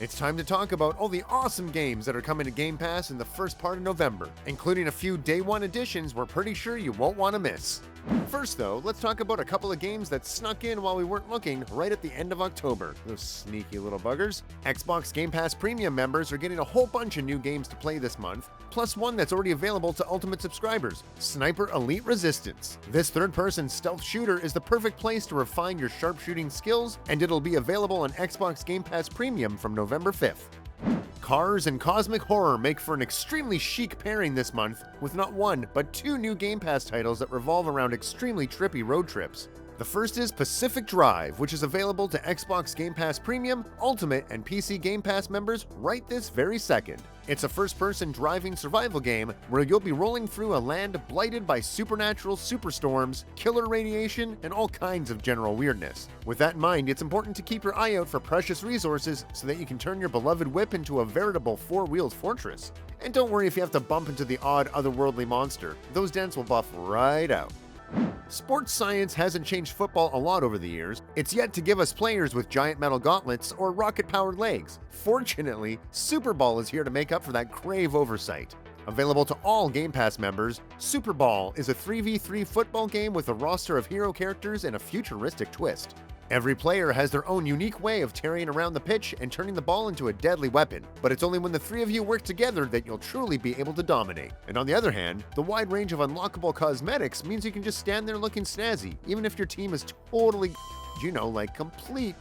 It's time to talk about all the awesome games that are coming to Game Pass in the first part of November, including a few Day 1 additions we're pretty sure you won't want to miss. First though, let's talk about a couple of games that snuck in while we weren't looking right at the end of October. Those sneaky little buggers. Xbox Game Pass Premium members are getting a whole bunch of new games to play this month, plus one that's already available to Ultimate subscribers, Sniper Elite Resistance. This third-person stealth shooter is the perfect place to refine your sharpshooting skills, and it'll be available on Xbox Game Pass Premium from November 5th. Cars and cosmic horror make for an extremely chic pairing this month, with not one, but two new Game Pass titles that revolve around extremely trippy road trips. The first is Pacific Drive, which is available to Xbox Game Pass Premium, Ultimate, and PC Game Pass members right this very second. It's a first-person driving survival game where you'll be rolling through a land blighted by supernatural superstorms, killer radiation, and all kinds of general weirdness. With that in mind, it's important to keep your eye out for precious resources so that you can turn your beloved whip into a veritable four-wheeled fortress. And don't worry if you have to bump into the odd otherworldly monster, those dents will buff right out. Sports science hasn't changed football a lot over the years. It's yet to give us players with giant metal gauntlets or rocket-powered legs. Fortunately, Super Ball is here to make up for that grave oversight. Available to all Game Pass members, Super Ball is a 3v3 football game with a roster of hero characters and a futuristic twist. Every player has their own unique way of tearing around the pitch and turning the ball into a deadly weapon, but it's only when the three of you work together that you'll truly be able to dominate. And on the other hand, the wide range of unlockable cosmetics means you can just stand there looking snazzy, even if your team is totally, like complete.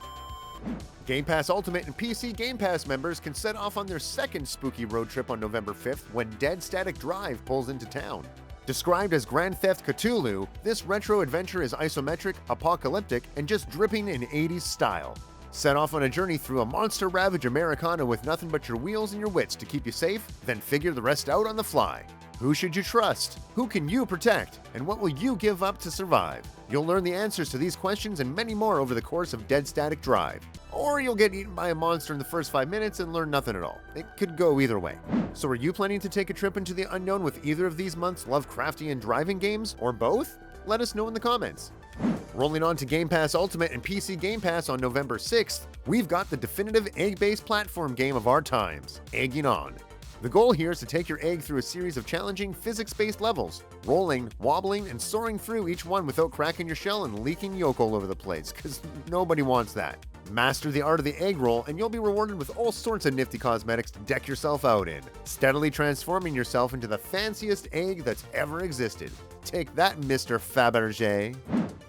Game Pass Ultimate and PC Game Pass members can set off on their second spooky road trip on November 5th when Dead Static Drive pulls into town. Described as Grand Theft Cthulhu, this retro adventure is isometric, apocalyptic, and just dripping in 80s style. Set off on a journey through a monster-ravaged Americana with nothing but your wheels and your wits to keep you safe, then figure the rest out on the fly. Who should you trust? Who can you protect? And what will you give up to survive? You'll learn the answers to these questions and many more over the course of Dead Static Drive. Or you'll get eaten by a monster in the first 5 minutes and learn nothing at all. It could go either way. So are you planning to take a trip into the unknown with either of these month's Lovecraftian driving games, or both? Let us know in the comments. Rolling on to Game Pass Ultimate and PC Game Pass on November 6th, we've got the definitive egg-based platform game of our times, Egging On. The goal here is to take your egg through a series of challenging physics-based levels, rolling, wobbling, and soaring through each one without cracking your shell and leaking yolk all over the place, because nobody wants that. Master the art of the egg roll and you'll be rewarded with all sorts of nifty cosmetics to deck yourself out in, steadily transforming yourself into the fanciest egg that's ever existed. Take that, Mr. Fabergé.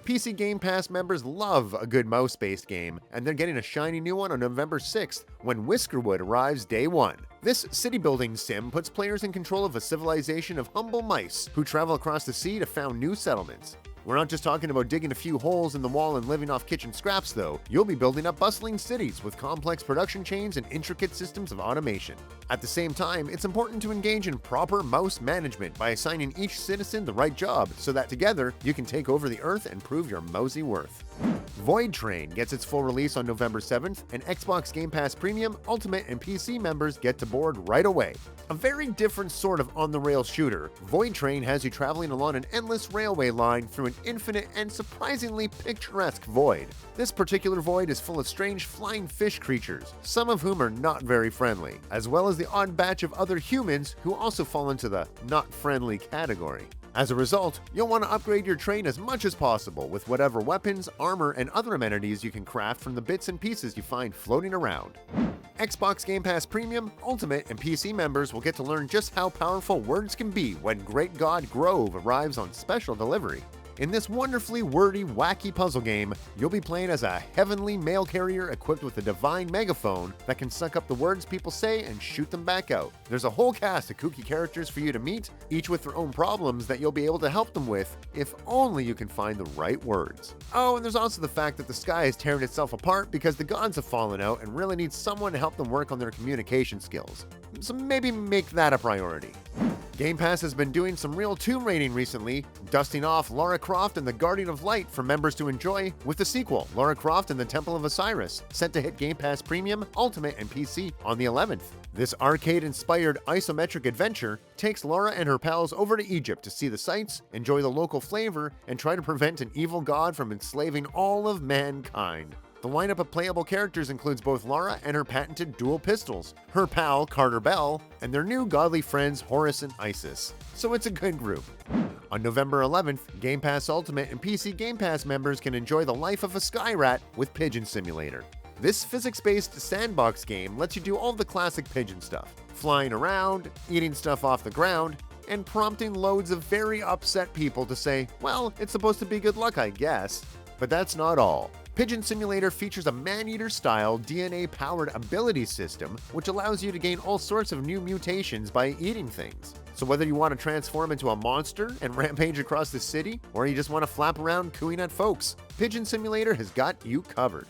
PC Game Pass members love a good mouse-based game, and they're getting a shiny new one on November 6th when Whiskerwood arrives day one. This city-building sim puts players in control of a civilization of humble mice who travel across the sea to found new settlements. We're not just talking about digging a few holes in the wall and living off kitchen scraps though. You'll be building up bustling cities with complex production chains and intricate systems of automation. At the same time, it's important to engage in proper mouse management by assigning each citizen the right job so that together you can take over the earth and prove your mousy worth. Void Train gets its full release on November 7th, and Xbox Game Pass Premium, Ultimate, and PC members get to board right away. A very different sort of on-the-rails shooter, Void Train has you traveling along an endless railway line through an infinite and surprisingly picturesque void. This particular void is full of strange flying fish creatures, some of whom are not very friendly, as well as the odd batch of other humans who also fall into the not friendly category. As a result, you'll want to upgrade your train as much as possible with whatever weapons, armor, and other amenities you can craft from the bits and pieces you find floating around. Xbox Game Pass Premium, Ultimate, and PC members will get to learn just how powerful words can be when Great God Grove arrives on special delivery. In this wonderfully wordy, wacky puzzle game, you'll be playing as a heavenly mail carrier equipped with a divine megaphone that can suck up the words people say and shoot them back out. There's a whole cast of kooky characters for you to meet, each with their own problems that you'll be able to help them with, if only you can find the right words. Oh, and there's also the fact that the sky is tearing itself apart because the gods have fallen out and really need someone to help them work on their communication skills. So maybe make that a priority. Game Pass has been doing some real tomb raiding recently, dusting off Lara Croft and the Guardian of Light for members to enjoy with the sequel, Lara Croft and the Temple of Osiris, set to hit Game Pass Premium, Ultimate, and PC on the 11th. This arcade-inspired isometric adventure takes Lara and her pals over to Egypt to see the sights, enjoy the local flavor, and try to prevent an evil god from enslaving all of mankind. The lineup of playable characters includes both Lara and her patented dual pistols, her pal Carter Bell, and their new godly friends Horus and Isis. So it's a good group. On November 11th, Game Pass Ultimate and PC Game Pass members can enjoy the life of a sky rat with Pigeon Simulator. This physics-based sandbox game lets you do all the classic Pigeon stuff, flying around, eating stuff off the ground, and prompting loads of very upset people to say, well, it's supposed to be good luck, I guess. But that's not all. Pigeon Simulator features a man-eater-style, DNA-powered ability system, which allows you to gain all sorts of new mutations by eating things. So whether you want to transform into a monster and rampage across the city, or you just want to flap around cooing at folks, Pigeon Simulator has got you covered.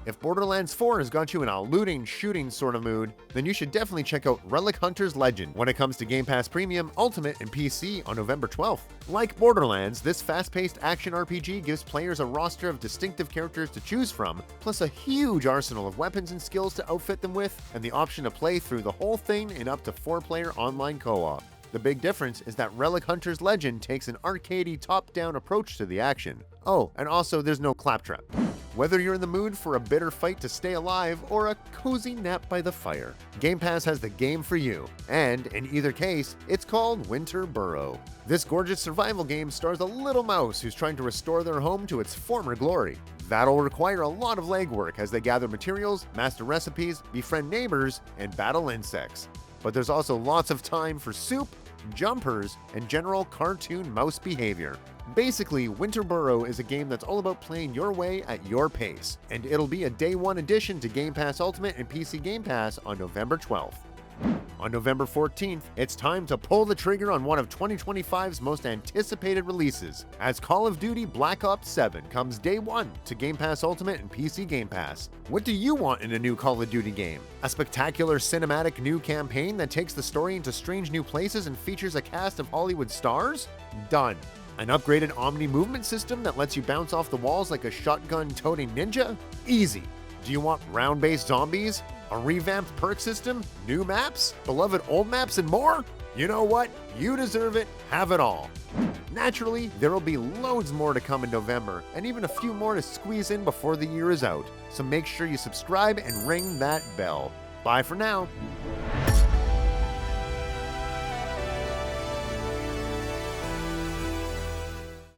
If Borderlands 4 has got you in a looting, shooting sort of mood, then you should definitely check out Relic Hunter's Legend when it comes to Game Pass Premium, Ultimate, and PC on November 12th. Like Borderlands, this fast-paced action RPG gives players a roster of distinctive characters to choose from, plus a huge arsenal of weapons and skills to outfit them with, and the option to play through the whole thing in up to 4-player online co-op. The big difference is that Relic Hunter's Legend takes an arcadey top-down approach to the action. Oh, and also there's no claptrap. Whether you're in the mood for a bitter fight to stay alive or a cozy nap by the fire, Game Pass has the game for you, and in either case, it's called Winter Burrow. This gorgeous survival game stars a little mouse who's trying to restore their home to its former glory. That'll require a lot of legwork as they gather materials, master recipes, befriend neighbors, and battle insects. But there's also lots of time for soup, jumpers, and general cartoon mouse behavior. Basically, Winter Burrow is a game that's all about playing your way at your pace, and it'll be a Day 1 addition to Game Pass Ultimate and PC Game Pass on November 12th. On November 14th, it's time to pull the trigger on one of 2025's most anticipated releases, as Call of Duty Black Ops 7 comes Day 1 to Game Pass Ultimate and PC Game Pass. What do you want in a new Call of Duty game? A spectacular cinematic new campaign that takes the story into strange new places and features a cast of Hollywood stars? Done. An upgraded Omni movement system that lets you bounce off the walls like a shotgun-toting ninja? Easy. Do you want round-based zombies? A revamped perk system? New maps? Beloved old maps and more? You know what? You deserve it. Have it all. Naturally, there will be loads more to come in November, and even a few more to squeeze in before the year is out. So make sure you subscribe and ring that bell. Bye for now.